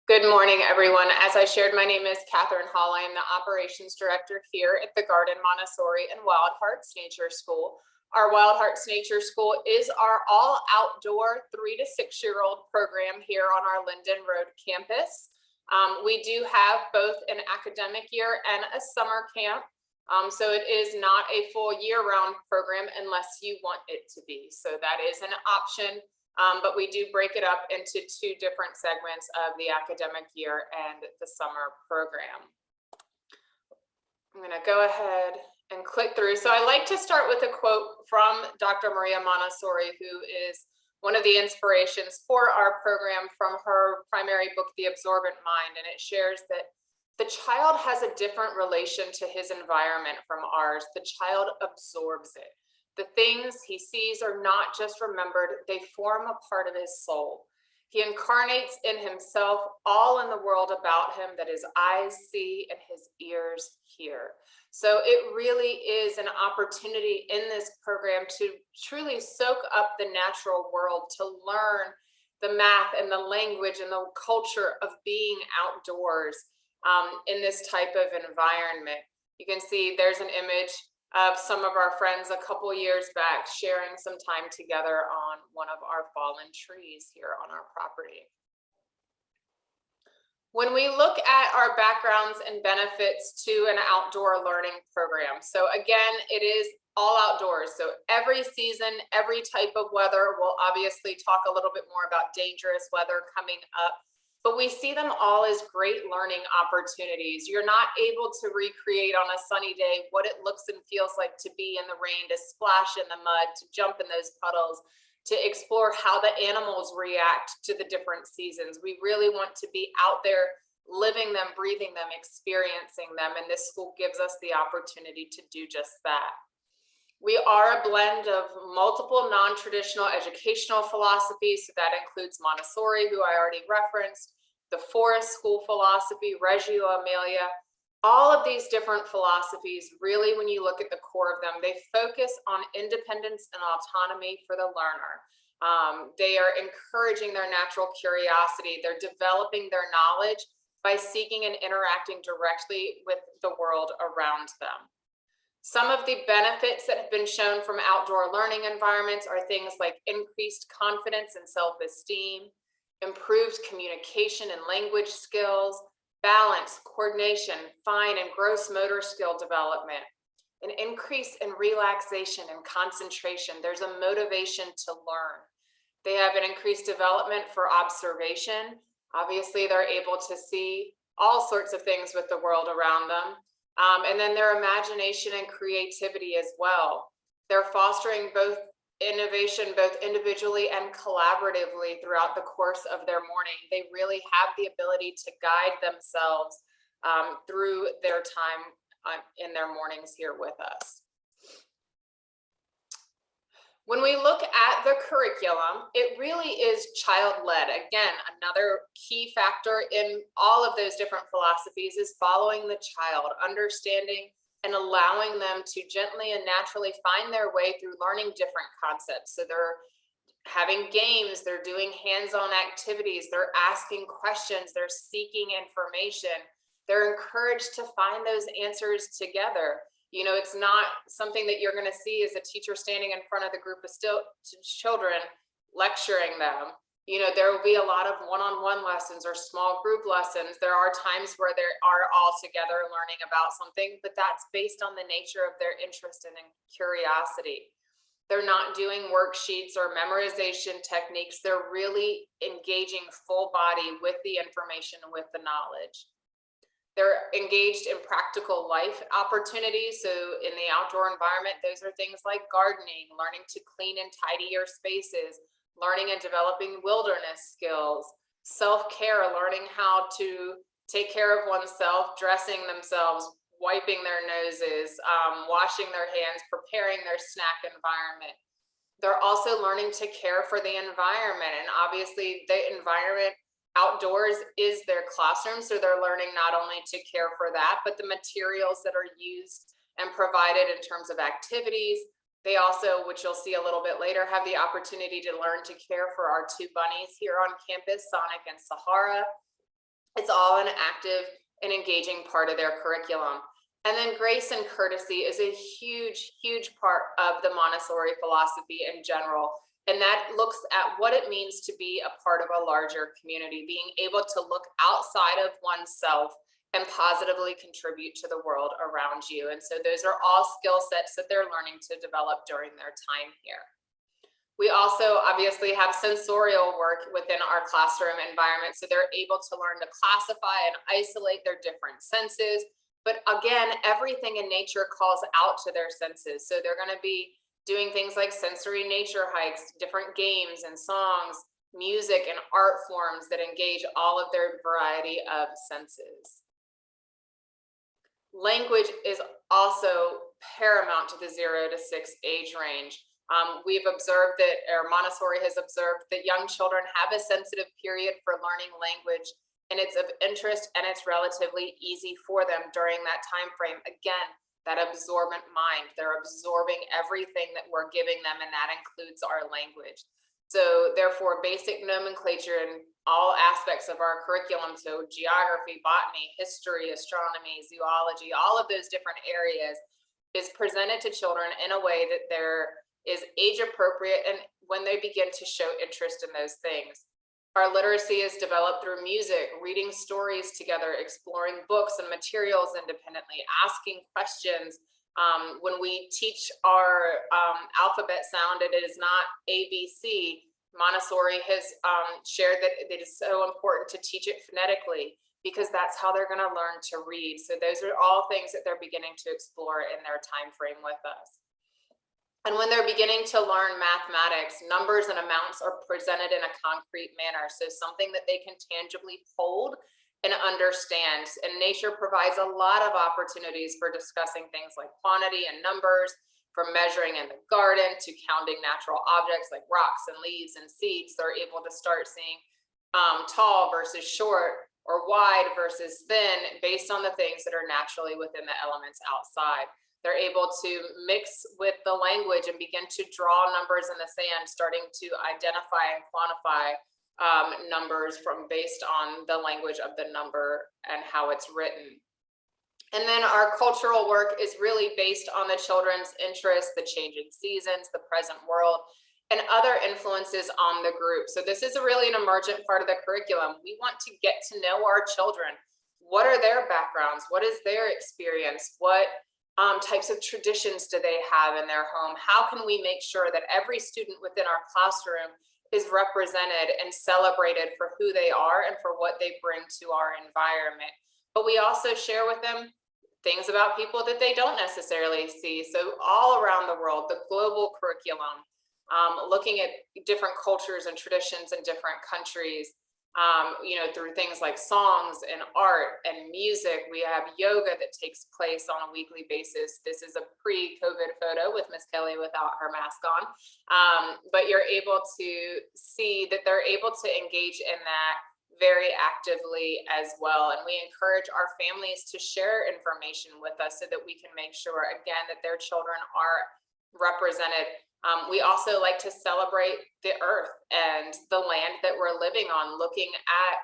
Good morning, everyone. As I shared, my name is Catherine Hall. I am the Operations Director here at the Garden Montessori and Wild Hearts Nature School. Our Wild Hearts Nature School is our all outdoor 3 to 6-year-old program here on our Linden Road campus. We do have both an academic year and a summer camp. So it is not a full year-round program unless you want it to be. So that is an option. But we do break it up into 2 different segments of the academic year and the summer program. I'm going to go ahead and click through. So I like to start with a quote from Dr. Maria Montessori, who is one of the inspirations for our program from her primary book, The Absorbent Mind. And it shares that the child has a different relation to his environment from ours. The child absorbs it. The things he sees are not just remembered, they form a part of his soul. He incarnates in himself all in the world about him that his eyes see and his ears hear. So it really is an opportunity in this program to truly soak up the natural world, to learn the math and the language and the culture of being outdoors in this type of environment. You can see there's an image of some of our friends a couple years back sharing some time together on one of our fallen trees here on our property. When we look at our backgrounds and benefits to an outdoor learning program, so again, it is all outdoors. So every season, every type of weather, we'll obviously talk a little bit more about dangerous weather coming up, but we see them all as great learning opportunities. You're not able to recreate on a sunny day what it looks and feels like to be in the rain, to splash in the mud, to jump in those puddles, to explore how the animals react to the different seasons. We really want to be out there living them, breathing them, experiencing them, and this school gives us the opportunity to do just that. We are a blend of multiple non-traditional educational philosophies. So that includes Montessori, who I already referenced, the Forest School philosophy, Reggio Emilia. All of these different philosophies, really, when you look at the core of them, they focus on independence and autonomy for the learner. They are encouraging their natural curiosity. They're developing their knowledge by seeking and interacting directly with the world around them. Some of the benefits that have been shown from outdoor learning environments are things like increased confidence and self-esteem, improved communication and language skills, balance, coordination, fine and gross motor skill development, an increase in relaxation and concentration. There's a motivation to learn. They have an increased development for observation. Obviously, they're able to see all sorts of things with the world around them. And then their imagination and creativity as well. They're fostering both innovation, both individually and collaboratively throughout the course of their morning. They really have the ability to guide themselves through their time in their mornings here with us. When we look at the curriculum, it really is child-led. Again, another key factor in all of those different philosophies is following the child, understanding and allowing them to gently and naturally find their way through learning different concepts. So they're having games, they're doing hands-on activities, they're asking questions, they're seeking information. They're encouraged to find those answers together. You know, it's not something that you're going to see as a teacher standing in front of the group of children lecturing them. You know, there will be a lot of one-on-one lessons or small group lessons. There are times where they are all together learning about something, but that's based on the nature of their interest and curiosity. They're not doing worksheets or memorization techniques. They're really engaging full body with the information and with the knowledge. They're engaged in practical life opportunities. So in the outdoor environment, those are things like gardening, learning to clean and tidy your spaces, learning and developing wilderness skills, self-care, learning how to take care of oneself, dressing themselves, wiping their noses, washing their hands, preparing their snack environment. They're also learning to care for the environment, and obviously the environment outdoors is their classroom, so they're learning not only to care for that, but the materials that are used and provided in terms of activities. They also, which you'll see a little bit later, have the opportunity to learn to care for our 2 bunnies here on campus, Sonic and Sahara. It's all an active and engaging part of their curriculum. And then grace and courtesy is a huge, huge part of the Montessori philosophy in general. And that looks at what it means to be a part of a larger community, being able to look outside of oneself and positively contribute to the world around you. And so those are all skill sets that they're learning to develop during their time here. We also obviously have sensorial work within our classroom environment, so they're able to learn to classify and isolate their different senses. But again, everything in nature calls out to their senses. So they're going to be doing things like sensory nature hikes, different games and songs, music and art forms that engage all of their variety of senses. Language is also paramount to the 0 to 6 age range. We've observed that, or Montessori has observed that young children have a sensitive period for learning language, and it's of interest and it's relatively easy for them during that time frame. Again, that absorbent mind, they're absorbing everything that we're giving them, and that includes our language. So therefore, basic nomenclature in all aspects of our curriculum, so geography, botany, history, astronomy, zoology, all of those different areas, is presented to children in a way that there is age appropriate and when they begin to show interest in those things. Our literacy is developed through music, reading stories together, exploring books and materials independently, asking questions. When we teach our alphabet sound, it is not ABC. Montessori has shared that it is so important to teach it phonetically because that's how they're going to learn to read. So those are all things that they're beginning to explore in their time frame with us. And when they're beginning to learn mathematics, numbers and amounts are presented in a concrete manner. So something that they can tangibly hold and understand. And nature provides a lot of opportunities for discussing things like quantity and numbers, from measuring in the garden to counting natural objects like rocks and leaves and seeds. They're able to start seeing tall versus short or wide versus thin based on the things that are naturally within the elements outside. They're able to mix with the language and begin to draw numbers in the sand, starting to identify and quantify numbers from based on the language of the number and how it's written. And then our cultural work is really based on the children's interests, the changing seasons, the present world, and other influences on the group. So this is really an emergent part of the curriculum. We want to get to know our children. What are their backgrounds? What is their experience? What types of traditions do they have in their home? How can we make sure that every student within our classroom is represented and celebrated for who they are and for what they bring to our environment? But we also share with them things about people that they don't necessarily see. So all around the world, the global curriculum, looking at different cultures and traditions in different countries, through things like songs and art and music. We have yoga that takes place on a weekly basis. This is a pre-COVID photo with Miss Kelly without her mask on. But you're able to see that they're able to engage in that very actively as well. And we encourage our families to share information with us so that we can make sure, again, that their children are represented. We also like to celebrate the earth and the land that we're living on, looking at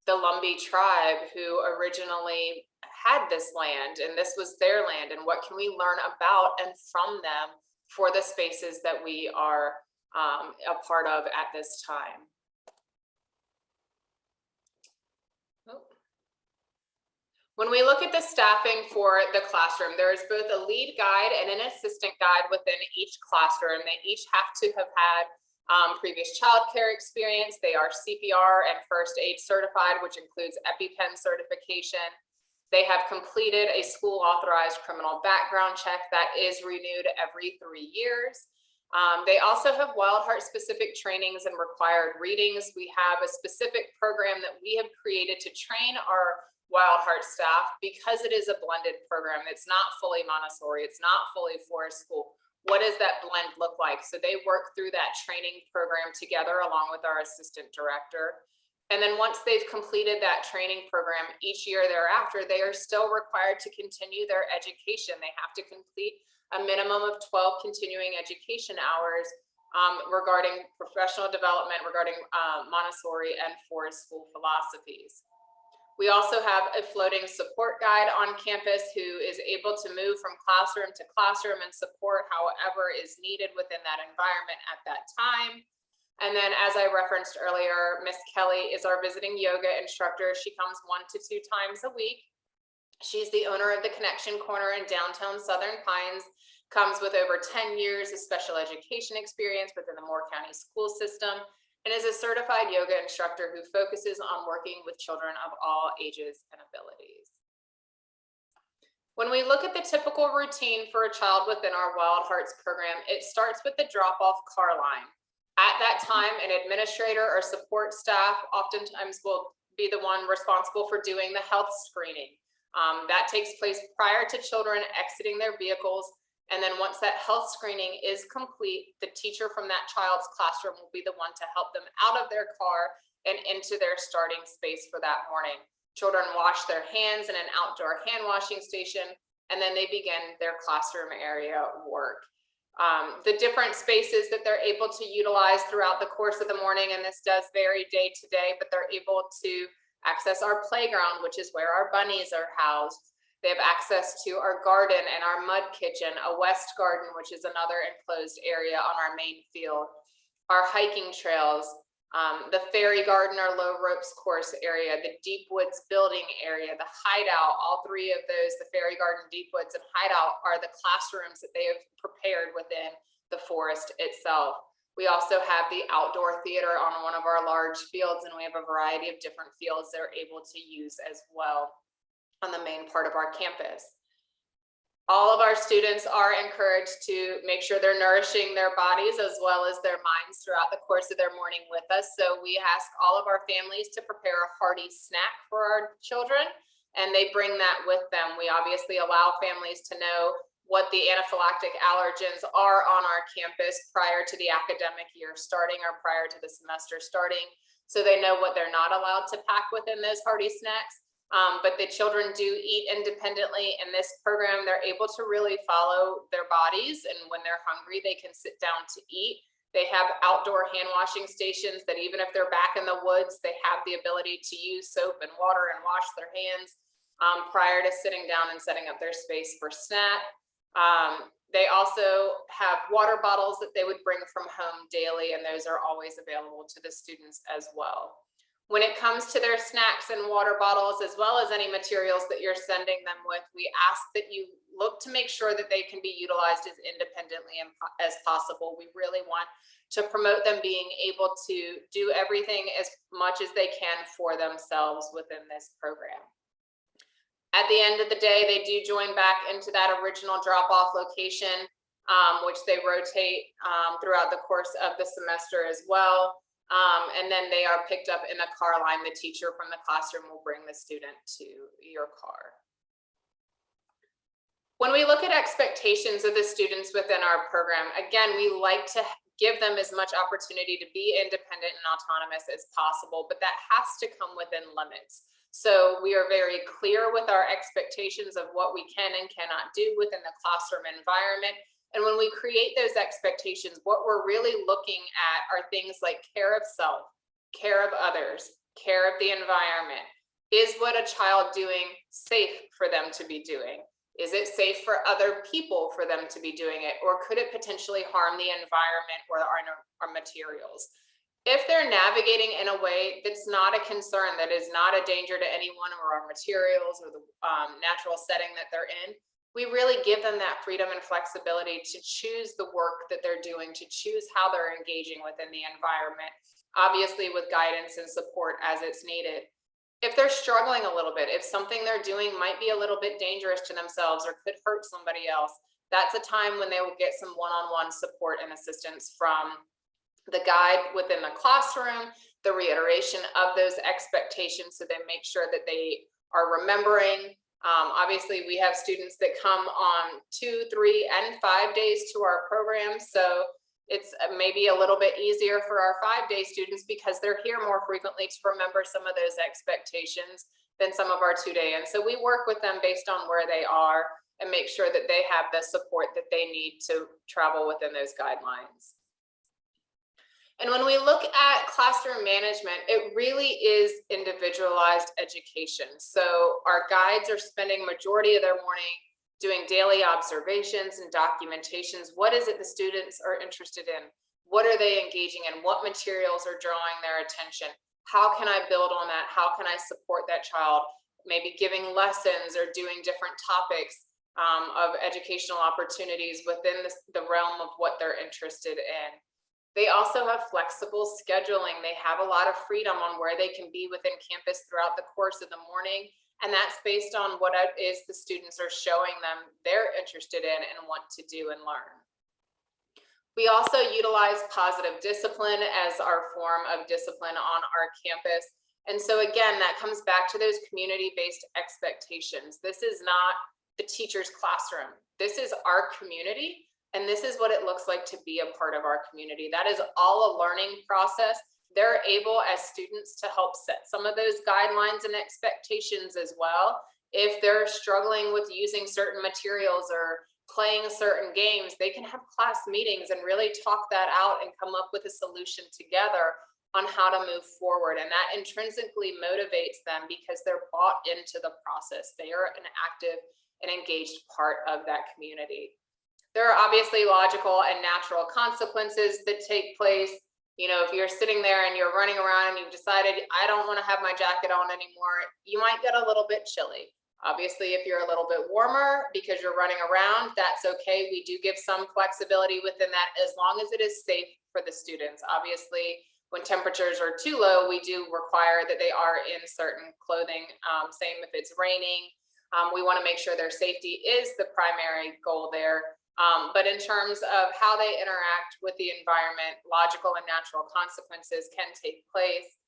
the Lumbee tribe who originally had this land, and this was their land, and what can we learn about and from them for the spaces that we are a part of at this time. When we look at the staffing for the classroom, there is both a lead guide and an assistant guide within each classroom. They each have to have had previous childcare experience. They are CPR and first aid certified, which includes EpiPen certification. They have completed a school authorized criminal background check that is renewed every 3 years. They also have Wild Heart specific trainings and required readings. We have a specific program that we have created to train our Wild Heart staff because it is a blended program. It's not fully Montessori. It's not fully forest school. What does that blend look like? So they work through that training program together along with our assistant director. And then once they've completed that training program, each year thereafter, they are still required to continue their education. They have to complete a minimum of 12 continuing education hours regarding professional development, regarding Montessori and forest school philosophies. We also have a floating support guide on campus who is able to move from classroom to classroom and support however is needed within that environment at that time. And then, as I referenced earlier, Miss Kelly is our visiting yoga instructor. She comes 1 to 2 times a week. She's the owner of the Connection Corner in downtown Southern Pines, comes with over 10 years of special education experience within the Moore County school system, and is a certified yoga instructor who focuses on working with children of all ages and abilities. When we look at the typical routine for a child within our Wild Hearts program, it starts with the drop-off car line. At that time, an administrator or support staff oftentimes will be the one responsible for doing the health screening. That takes place prior to children exiting their vehicles. And then once that health screening is complete, the teacher from that child's classroom will be the one to help them out of their car and into their starting space for that morning. Children wash their hands in an outdoor hand washing station, and then they begin their classroom area work. The different spaces that they're able to utilize throughout the course of the morning, and this does vary day to day, but they're able to access our playground, which is where our bunnies are housed. They have access to our garden and our mud kitchen, a west garden, which is another enclosed area on our main field, our hiking trails, the fairy garden or low ropes course area, the deep woods building area, the hideout. All three of those, the fairy garden, deep woods, and hideout, are the classrooms that they have prepared within the forest itself. We also have the outdoor theater on one of our large fields, and we have a variety of different fields they're able to use as well on the main part of our campus. All of our students are encouraged to make sure they're nourishing their bodies as well as their minds throughout the course of their morning with us. So we ask all of our families to prepare a hearty snack for our children, and they bring that with them. We obviously allow families to know what the anaphylactic allergens are on our campus prior to the academic year starting or prior to the semester starting, so they know what they're not allowed to pack within those hearty snacks. But the children do eat independently. In this program, they're able to really follow their bodies, and when they're hungry, they can sit down to eat. They have outdoor hand washing stations that even if they're back in the woods, they have the ability to use soap and water and wash their hands prior to sitting down and setting up their space for snack. They also have water bottles that they would bring from home daily, and those are always available to the students as well. When it comes to their snacks and water bottles, as well as any materials that you're sending them with, we ask that you look to make sure that they can be utilized as independently as possible. We really want to promote them being able to do everything as much as they can for themselves within this program. At the end of the day, they do join back into that original drop-off location, which they rotate throughout the course of the semester as well. And then they are picked up in a car line. The teacher from the classroom will bring the student to your car. When we look at expectations of the students within our program, again, we like to give them as much opportunity to be independent and autonomous as possible, but that has to come within limits. So we are very clear with our expectations of what we can and cannot do within the classroom environment. And when we create those expectations, what we're really looking at are things like care of self, care of others, care of the environment. Is what a child doing safe for them to be doing? Is it safe for other people for them to be doing it? Or could it potentially harm the environment or our materials? If they're navigating in a way that's not a concern, that is not a danger to anyone or our materials or the natural setting that they're in, we really give them that freedom and flexibility to choose the work that they're doing, to choose how they're engaging within the environment, obviously with guidance and support as it's needed. If they're struggling a little bit, if something they're doing might be a little bit dangerous to themselves or could hurt somebody else, that's a time when they will get some one-on-one support and assistance from the guide within the classroom, the reiteration of those expectations so they make sure that they are remembering. Obviously, we have students that come on 2, 3, and 5 days to our program. So it's maybe a little bit easier for our 5-day students because they're here more frequently to remember some of those expectations than some of our 2-day. And so we work with them based on where they are and make sure that they have the support that they need to travel within those guidelines. And when we look at classroom management, it really is individualized education. So our guides are spending majority of their morning doing daily observations and documentations. What is it the students are interested in? What are they engaging in? What materials are drawing their attention? How can I build on that? How can I support that child? Maybe giving lessons or doing different topics of educational opportunities within the realm of what they're interested in. They also have flexible scheduling. They have a lot of freedom on where they can be within campus throughout the course of the morning. And that's based on what it is the students are showing them they're interested in and want to do and learn. We also utilize positive discipline as our form of discipline on our campus. And so again, that comes back to those community-based expectations. This is not the teacher's classroom. This is our community. And this is what it looks like to be a part of our community. That is all a learning process. They're able as students to help set some of those guidelines and expectations as well. If they're struggling with using certain materials or playing certain games, they can have class meetings and really talk that out and come up with a solution together on how to move forward. And that intrinsically motivates them because they're bought into the process. They are an active and engaged part of that community. There are obviously logical and natural consequences that take place. You know, if you're sitting there and you're running around and you've decided, I don't want to have my jacket on anymore, you might get a little bit chilly. Obviously, if you're a little bit warmer because you're running around, that's okay. We do give some flexibility within that as long as it is safe for the students. Obviously, when temperatures are too low, we do require that they are in certain clothing. Same if it's raining. We want to make sure their safety is the primary goal there. But in terms of how they interact with the environment, logical and natural consequences can take place.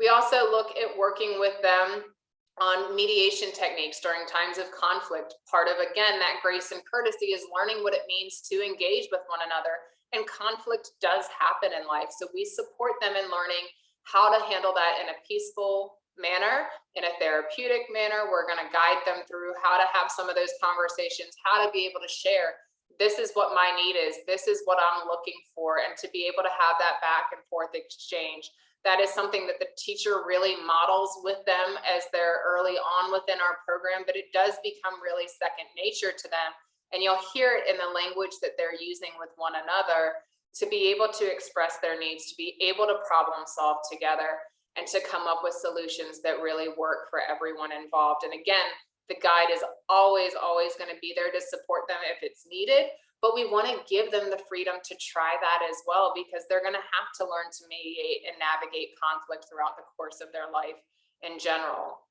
We also look at working with them on mediation techniques during times of conflict. Part of, again, that grace and courtesy is learning what it means to engage with one another. And conflict does happen in life. So we support them in learning how to handle that in a peaceful manner, in a therapeutic manner. We're going to guide them through how to have some of those conversations, how to be able to share. This is what my need is. This is what I'm looking for. And to be able to have that back and forth exchange. That is something that the teacher really models with them as they're early on within our program, but it does become really second nature to them. And you'll hear it in the language that they're using with one another to be able to express their needs, to be able to problem solve together, and to come up with solutions that really work for everyone involved. And again, the guide is always going to be there to support them if it's needed, but we want to give them the freedom to try that as well, because they're going to have to learn to mediate and navigate conflict throughout the course of their life in general.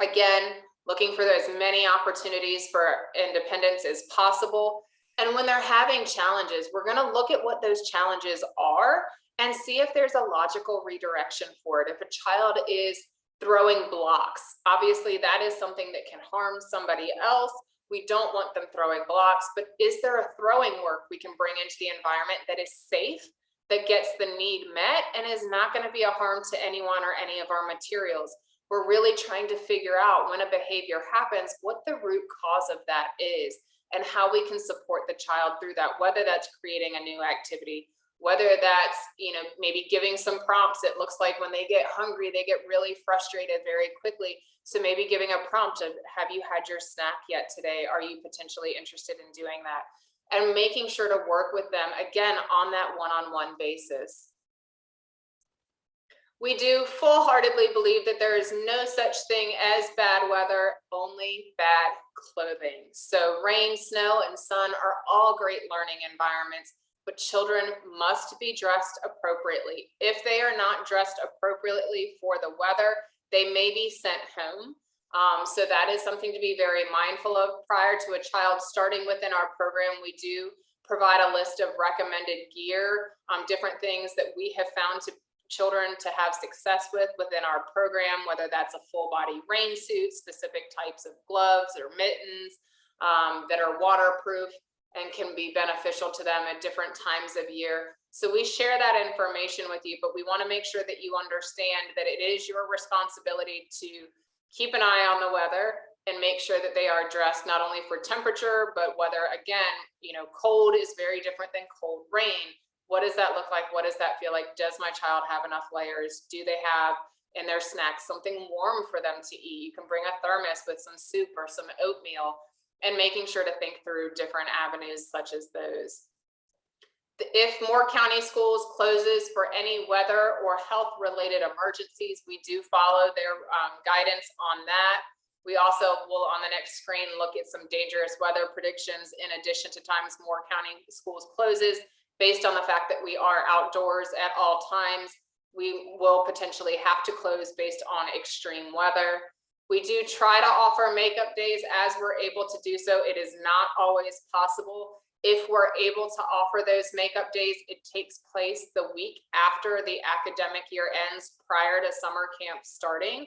Again, looking for as many opportunities for independence as possible. And when they're having challenges, we're going to look at what those challenges are and see if there's a logical redirection for it. If a child is throwing blocks, obviously that is something that can harm somebody else. We don't want them throwing blocks, but is there a throwing work we can bring into the environment that is safe, that gets the need met, and is not going to be a harm to anyone or any of our materials? We're really trying to figure out when a behavior happens, what the root cause of that is, and how we can support the child through that, whether that's creating a new activity, whether that's, you know, maybe giving some prompts. It looks like when they get hungry, they get really frustrated very quickly. So maybe giving a prompt of, have you had your snack yet today? Are you potentially interested in doing that? And making sure to work with them, again, on that one-on-one basis. We do full-heartedly believe that there is no such thing as bad weather, only bad clothing. So rain, snow, and sun are all great learning environments, but children must be dressed appropriately. If they are not dressed appropriately for the weather, they may be sent home. So that is something to be very mindful of. Prior to a child starting within our program, we do provide a list of recommended gear, different things that we have found to children to have success with within our program, whether that's a full body rain suit, specific types of gloves or mittens that are waterproof and can be beneficial to them at different times of year. So we share that information with you, but we want to make sure that you understand that it is your responsibility to keep an eye on the weather and make sure that they are dressed not only for temperature, but whether, again, you know, cold is very different than cold rain. What does that look like? What does that feel like? Does my child have enough layers? Do they have in their snacks something warm for them to eat? You can bring a thermos with some soup or some oatmeal, and making sure to think through different avenues such as those. If Moore County Schools closes for any weather or health related emergencies, we do follow their guidance on that. We also will, on the next screen, look at some dangerous weather predictions in addition to times Moore County Schools closes. Based on the fact that we are outdoors at all times, we will potentially have to close based on extreme weather. We do try to offer makeup days as we're able to do so. It is not always possible. If we're able to offer those makeup days, it takes place the week after the academic year ends, prior to summer camp starting.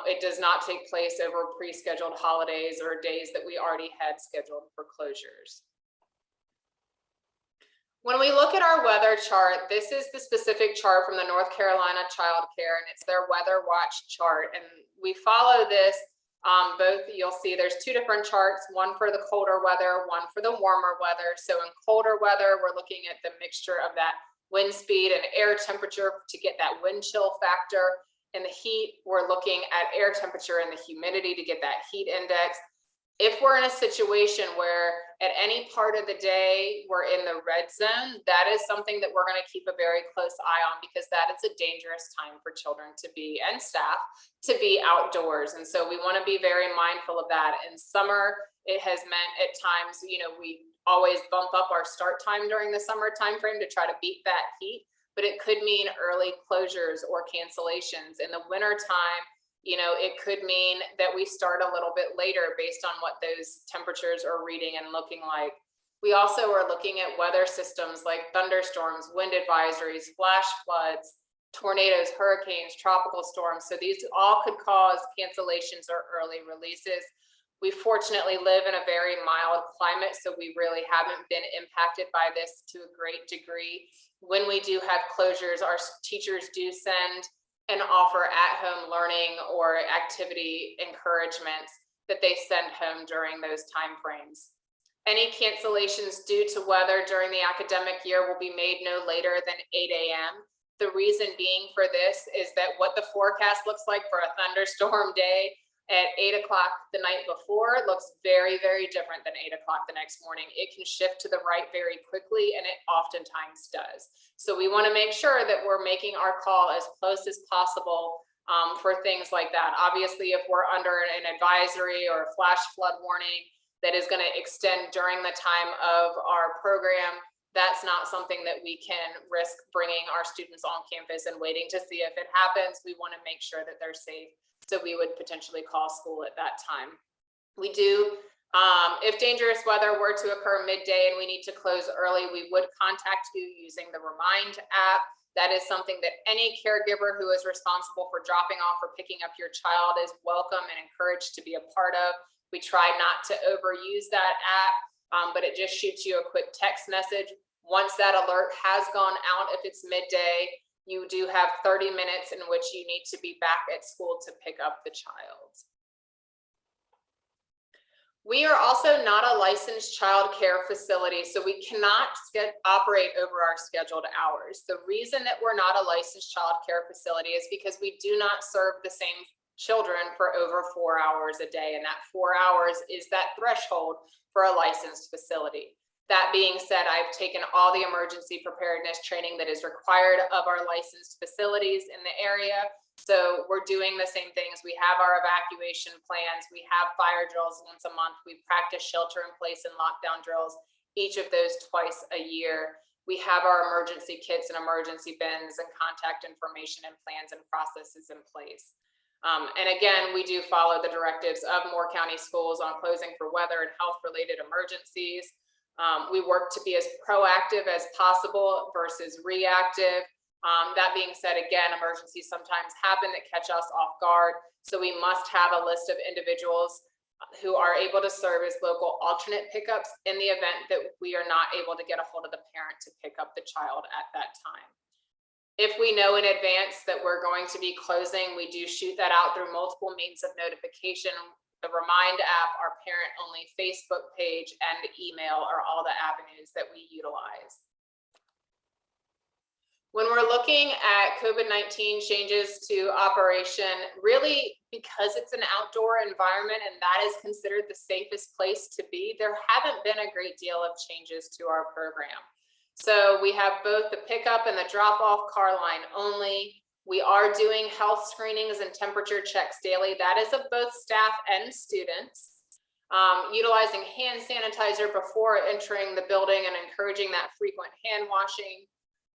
It does not take place over pre-scheduled holidays or days that we already had scheduled for closures. When we look at our weather chart, this is the specific chart from the North Carolina Child Care, and it's their Weather Watch chart. And we follow this both, you'll see there's two different charts, one for the colder weather, one for the warmer weather. So in colder weather, we're looking at the mixture of that wind speed and air temperature to get that wind chill factor. In the heat, we're looking at air temperature and the humidity to get that heat index. If we're in a situation where at any part of the day we're in the red zone, that is something that we're going to keep a very close eye on, because that is a dangerous time for children to be, and staff, to be outdoors. And so we want to be very mindful of that. In summer, it has meant at times, you know, we always bump up our start time during the summer time frame to try to beat that heat, but it could mean early closures or cancellations. In the winter time, you know, it could mean that we start a little bit later based on what those temperatures are reading and looking like. We also are looking at weather systems like thunderstorms, wind advisories, flash floods, tornadoes, hurricanes, tropical storms. So these all could cause cancellations or early releases. We fortunately live in a very mild climate, so we really haven't been impacted by this to a great degree. When we do have closures, our teachers do send and offer at-home learning or activity encouragements that they send home during those timeframes. Any cancellations due to weather during the academic year will be made no later than 8 a.m. The reason being for this is that what the forecast looks like for a thunderstorm day at 8 o'clock the night before looks very, very different than 8 o'clock the next morning. It can shift to the right very quickly, and it oftentimes does. So we want to make sure that we're making our call as close as possible for things like that. Obviously, if we're under an advisory or a flash flood warning that is going to extend during the time of our program, that's not something that we can risk bringing our students on campus and waiting to see if it happens. We want to make sure that they're safe. So we would potentially call school at that time. We do, if dangerous weather were to occur midday and we need to close early, we would contact you using the Remind app. That is something that any caregiver who is responsible for dropping off or picking up your child is welcome and encouraged to be a part of. We try not to overuse that app, but it just shoots you a quick text message. Once that alert has gone out, if it's midday, you do have 30 minutes in which you need to be back at school to pick up the child. We are also not a licensed child care facility, so we cannot operate over our scheduled hours. The reason that we're not a licensed child care facility is because we do not serve the same children for over 4 hours a day, and that 4 hours is that threshold for a licensed facility. That being said, I've taken all the emergency preparedness training that is required of our licensed facilities in the area. So we're doing the same things. We have our evacuation plans. We have fire drills once a month. We practice shelter in place and lockdown drills, each of those twice a year. We have our emergency kits and emergency bins and contact information and plans and processes in place. And again, we do follow the directives of Moore County Schools on closing for weather and health related emergencies. We work to be as proactive as possible versus reactive. That being said, again, emergencies sometimes happen that catch us off guard. So we must have a list of individuals who are able to serve as local alternate pickups in the event that we are not able to get a hold of the parent to pick up the child at that time. If we know in advance that we're going to be closing, we do shoot that out through multiple means of notification. The Remind app, our parent-only Facebook page, and email are all the avenues that we utilize. When we're looking at COVID-19 changes to operation, really because it's an outdoor environment and that is considered the safest place to be, there haven't been a great deal of changes to our program. So we have both the pickup and the drop-off car line only. We are doing health screenings and temperature checks daily. That is of both staff and students. Utilizing hand sanitizer before entering the building and encouraging that frequent hand washing.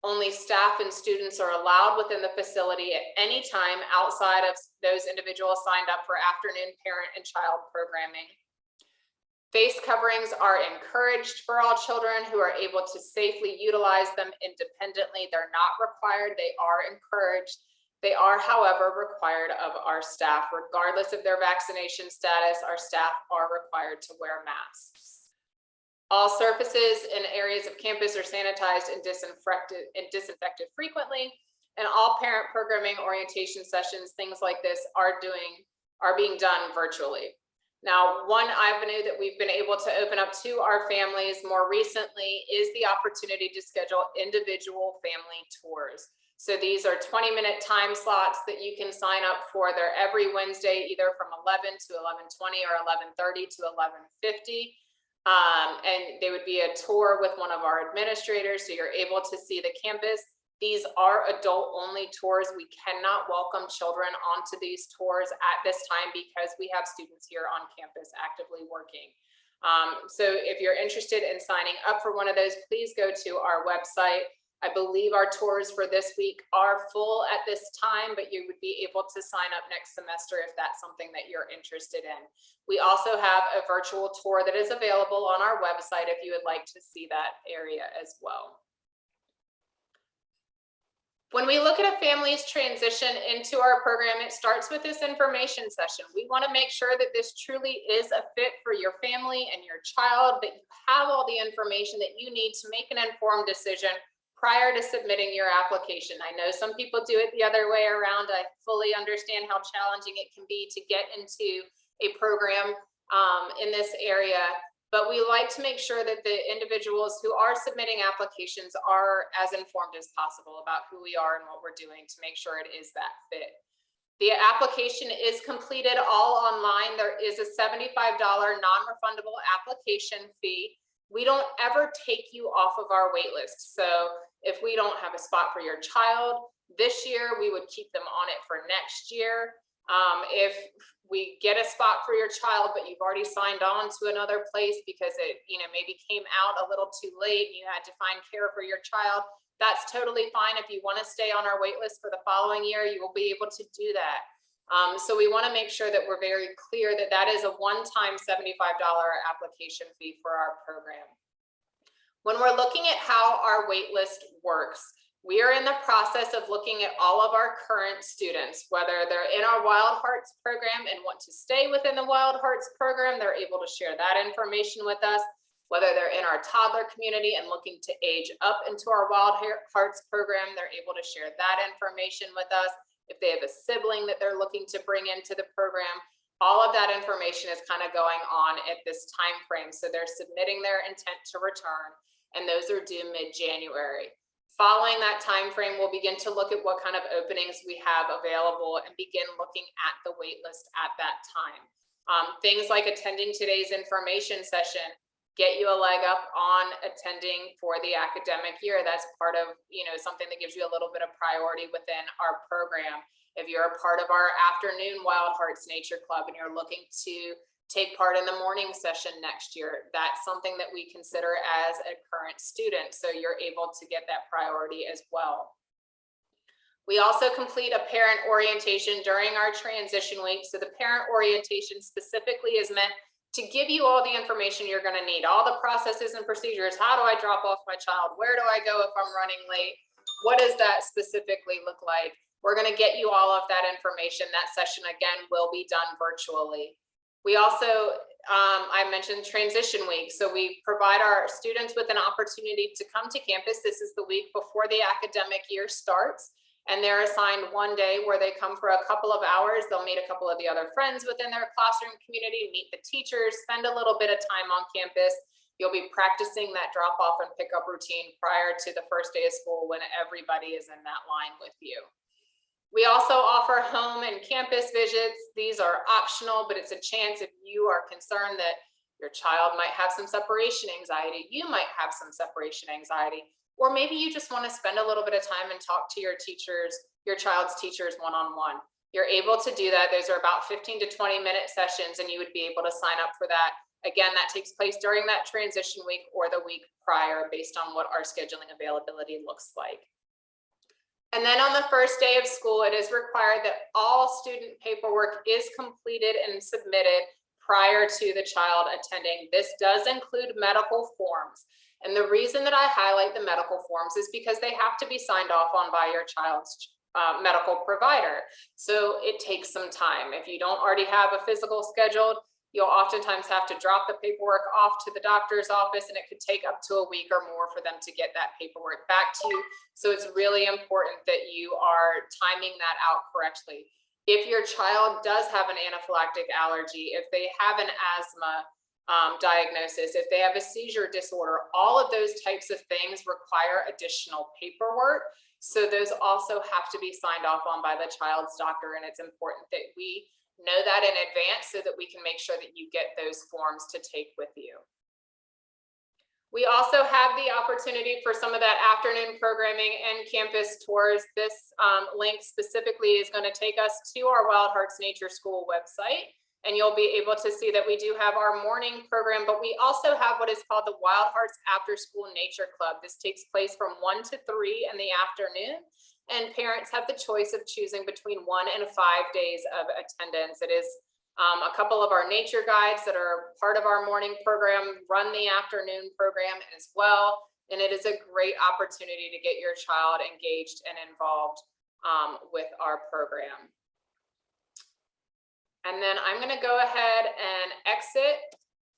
Only staff and students are allowed within the facility at any time outside of those individuals signed up for afternoon parent and child programming. Face coverings are encouraged for all children who are able to safely utilize them independently. They're not required, they are encouraged. They are, however, required of our staff. Regardless of their vaccination status, our staff are required to wear masks. All surfaces and areas of campus are sanitized and disinfected frequently, and all parent programming orientation sessions, things like this, are being done virtually. Now, one avenue that we've been able to open up to our families more recently is the opportunity to schedule individual family tours. So these are 20-minute time slots that you can sign up for. They're every Wednesday, either from 11 to 11:20 or 11:30 to 11:50. And they would be a tour with one of our administrators, so you're able to see the campus. These are adult-only tours. We cannot welcome children onto these tours at this time because we have students here on campus actively working. So if you're interested in signing up for one of those, please go to our website. I believe our tours for this week are full at this time, but you would be able to sign up next semester if that's something that you're interested in. We also have a virtual tour that is available on our website if you would like to see that area as well. When we look at a family's transition into our program, it starts with this information session. We want to make sure that this truly is a fit for your family and your child, that you have all the information that you need to make an informed decision prior to submitting your application. I know some people do it the other way around. I fully understand how challenging it can be to get into a program in this area, but we like to make sure that the individuals who are submitting applications are as informed as possible about who we are and what we're doing to make sure it is that fit. The application is completed all online. There is a $75 non-refundable application fee. We don't ever take you off of our wait list. So if we don't have a spot for your child this year, we would keep them on it for next year. If we get a spot for your child, but you've already signed on to another place because it, maybe came out a little too late and you had to find care for your child, that's totally fine. If you want to stay on our wait list for the following year, you will be able to do that. So we want to make sure that we're very clear that that is a one-time $75 application fee for our program. When we're looking at how our wait list works, we are in the process of looking at all of our current students, whether they're in our Wild Hearts program and want to stay within the Wild Hearts program, they're able to share that information with us. Whether they're in our toddler community and looking to age up into our Wild Hearts program, they're able to share that information with us. If they have a sibling that they're looking to bring into the program, all of that information is kind of going on at this time frame. So they're submitting their intent to return, and those are due mid-January. Following that time frame, we'll begin to look at what kind of openings we have available and begin looking at the wait list at that time. Things like attending today's information session get you a leg up on attending for the academic year. That's part of, something that gives you a little bit of priority within our program. If you're a part of our afternoon Wild Hearts Nature Club and you're looking to take part in the morning session next year, that's something that we consider as a current student. So you're able to get that priority as well. We also complete a parent orientation during our transition week. So the parent orientation specifically is meant to give you all the information you're going to need, all the processes and procedures. How do I drop off my child? Where do I go if I'm running late? What does that specifically look like? We're going to get you all of that information. That session, again, will be done virtually. We also, I mentioned transition week. So we provide our students with an opportunity to come to campus. This is the week before the academic year starts. And they're assigned one day where they come for a couple of hours. They'll meet a couple of the other friends within their classroom community, meet the teachers, spend a little bit of time on campus. You'll be practicing that drop off and pickup routine prior to the first day of school when everybody is in that line with you. We also offer home and campus visits. These are optional, but it's a chance if you are concerned that your child might have some separation anxiety, you might have some separation anxiety, or maybe you just want to spend a little bit of time and talk to your teachers, your child's teachers one-on-one. You're able to do that. Those are about 15 to 20-minute sessions, and you would be able to sign up for that. Again, that takes place during that transition week or the week prior based on what our scheduling availability looks like. And then on the first day of school, it is required that all student paperwork is completed and submitted prior to the child attending. This does include medical forms. And the reason that I highlight the medical forms is because they have to be signed off on by your child's medical provider. So it takes some time. If you don't already have a physical scheduled, you'll oftentimes have to drop the paperwork off to the doctor's office, and it could take up to a week or more for them to get that paperwork back to you. So it's really important that you are timing that out correctly. If your child does have an anaphylactic allergy, if they have an asthma diagnosis, if they have a seizure disorder, all of those types of things require additional paperwork. So those also have to be signed off on by the child's doctor, and it's important that we know that in advance so that we can make sure that you get those forms to take with you. We also have the opportunity for some of that afternoon programming and campus tours. This link specifically is going to take us to our Wild Hearts Nature School website, and you'll be able to see that we do have our morning program, but we also have what is called the Wild Hearts After School Nature Club. This takes place from 1 to 3 in the afternoon, and parents have the choice of choosing between 1 and 5 days of attendance. It is a couple of our nature guides that are part of our morning program run the afternoon program as well, and it is a great opportunity to get your child engaged and involved with our program. And then I'm going to go ahead and exit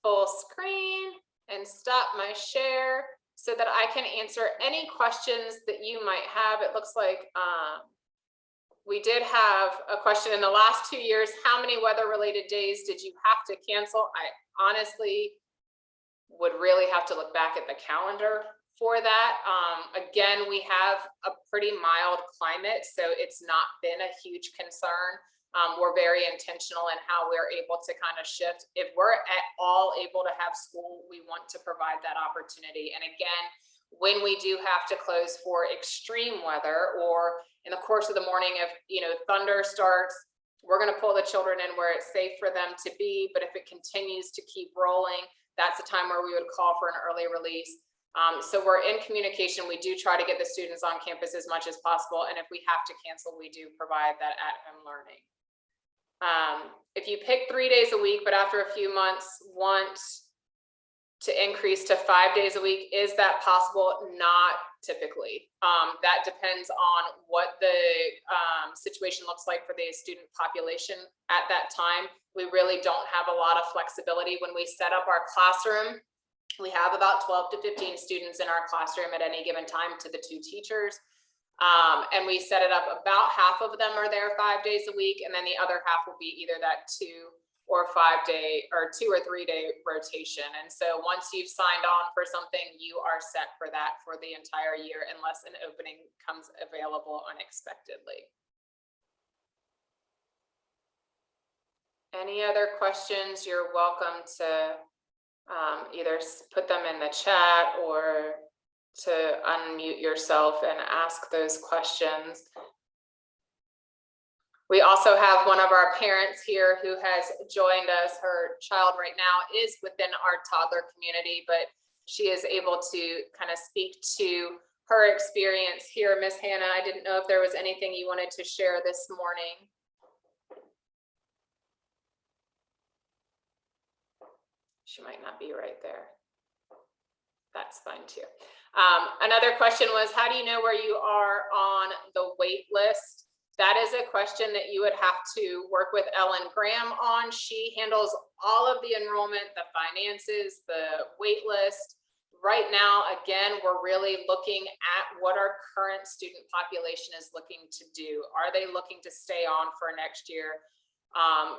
full screen and stop my share so that I can answer any questions that you might have. It looks like we did have a question in the last 2 years. How many weather-related days did you have to cancel? I honestly would really have to look back at the calendar for that. Again, we have a pretty mild climate, so it's not been a huge concern. We're very intentional in how we're able to kind of shift. If we're at all able to have school, we want to provide that opportunity. And again, when we do have to close for extreme weather, or in the course of the morning, if thunder starts, we're going to pull the children in where it's safe for them to be. But if it continues to keep rolling, that's a time where we would call for an early release. So we're in communication. We do try to get the students on campus as much as possible. And if we have to cancel, we do provide that at-home learning. If you pick 3 days a week, but after a few months want to increase to 5 days a week, is that possible? Not typically. That depends on what the situation looks like for the student population at that time. We really don't have a lot of flexibility. When we set up our classroom, we have about 12 to 15 students in our classroom at any given time to the 2 teachers. And we set it up about half of them are there 5 days a week, and then the other half will be either that 2 or 5 day or 2 or 3 day rotation. And so once you've signed on for something, you are set for that for the entire year unless an opening comes available unexpectedly. Any other questions? You're welcome to either put them in the chat or to unmute yourself and ask those questions. We also have one of our parents here who has joined us. Her child right now is within our toddler community, but she is able to kind of speak to her experience here. Miss Hannah, I didn't know if there was anything you wanted to share this morning. She might not be right there. That's fine too. Another question was, how do you know where you are on the wait list? That is a question that you would have to work with Ellen Graham on. She handles all of the enrollment, the finances, the wait list. Right now, again, we're really looking at what our current student population is looking to do. Are they looking to stay on for next year?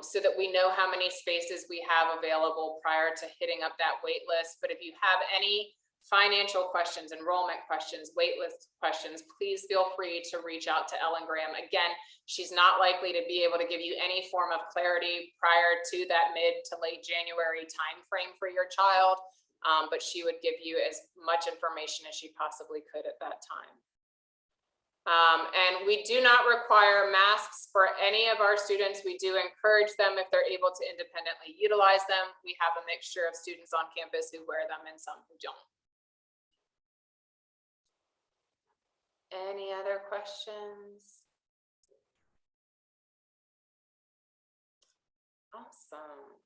so that we know how many spaces we have available prior to hitting up that wait list. But if you have any financial questions, enrollment questions, wait list questions, please feel free to reach out to Ellen Graham. Again, she's not likely to be able to give you any form of clarity prior to that mid to late January timeframe for your child, but she would give you as much information as she possibly could at that time. And we do not require masks for any of our students. We do encourage them if they're able to independently utilize them. We have a mixture of students on campus who wear them and some who don't. Any other questions? Awesome.